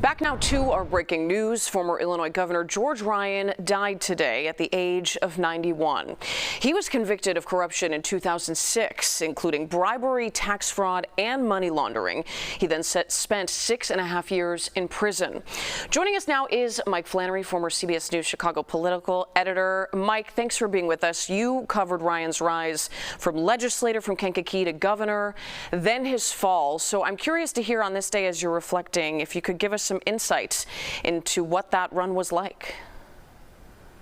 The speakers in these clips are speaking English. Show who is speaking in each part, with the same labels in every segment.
Speaker 1: Back now to our breaking news. Former Illinois Governor George Ryan died today at the age of 91. He was convicted of corruption in 2006, including bribery, tax fraud, and money laundering. He then spent 6.5 years in prison. Joining us now is Mike Flannery, former CBS News Chicago political editor. Mike, thanks for being with us. You covered Ryan's rise from legislator from Kankakee to governor, then his fall. So I'm curious to hear on this day, as you're reflecting, if you could give us some insights into what that run was like.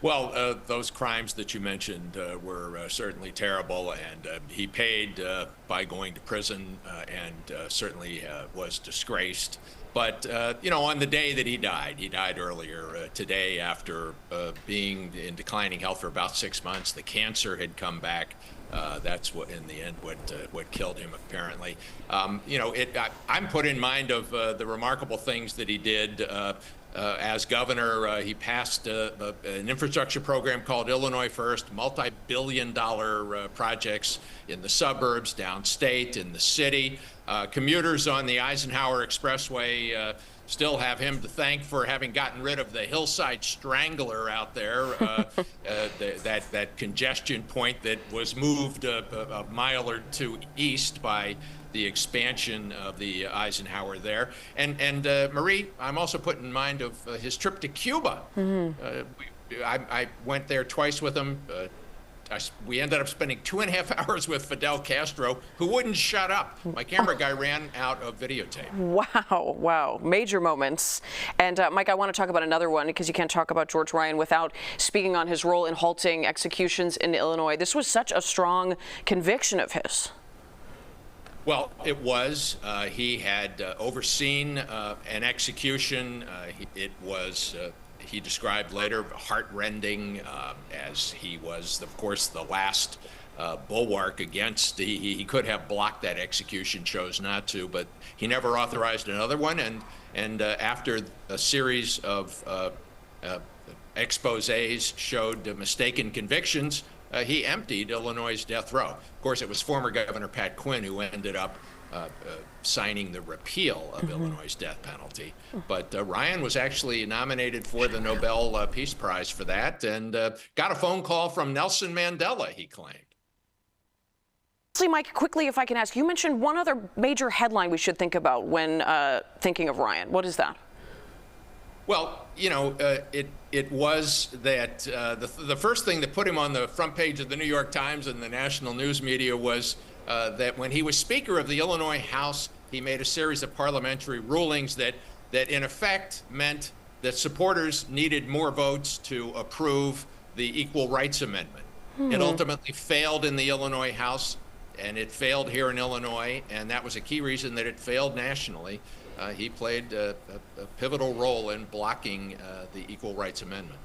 Speaker 2: Well, those crimes that you mentioned were certainly terrible, and he paid by going to prison and certainly was disgraced. But, you know, on the day that he died earlier today after being in declining health for about 6 months. The cancer had come back. That's what, in the end, what killed him, apparently. You know, I'm put in mind of the remarkable things that he did. As governor, he passed an infrastructure program called Illinois First, multi-billion-dollar projects in the suburbs, downstate, in the city. Commuters on the Eisenhower Expressway still have him to thank for having gotten rid of the hillside strangler out there, that congestion point that was moved a mile or two east by the expansion of the Eisenhower there. And Marie, I'm also put in mind of his trip to Cuba. Mm-hmm. I went there twice with him. We ended up spending 2.5 hours with Fidel Castro, who wouldn't shut up. My camera guy ran out of videotape.
Speaker 1: Wow. Major moments. And Mike, I want to talk about another one, because you can't talk about George Ryan without speaking on his role in halting executions in Illinois. This was such a strong conviction of his.
Speaker 2: Well, it was. He had overseen an execution. It was, he described later, heart-rending, as he was, of course, the last bulwark against. He could have blocked that execution, chose not to, but he never authorized another one. And after a series of exposés showed mistaken convictions, he emptied Illinois' death row. Of course, it was former Governor Pat Quinn who ended up signing the repeal of Illinois' death penalty. But Ryan was actually nominated for the Nobel Peace Prize for that, and got a phone call from Nelson Mandela, he claimed.
Speaker 1: Mike, quickly, if I can ask, you mentioned one other major headline we should think about when thinking of Ryan. What is that?
Speaker 2: Well, you know, it was that the first thing that put him on the front page of the New York Times and the national news media was that when he was Speaker of the Illinois House, he made a series of parliamentary rulings that in effect meant that supporters needed more votes to approve the Equal Rights Amendment. It ultimately failed in the Illinois House, and it failed here in Illinois, and that was a key reason that it failed nationally. He played a pivotal role in blocking the Equal Rights Amendment.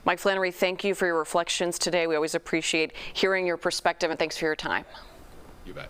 Speaker 1: Mike Flannery, thank you for your reflections today. We always appreciate hearing your perspective, and thanks for your time.
Speaker 2: You bet.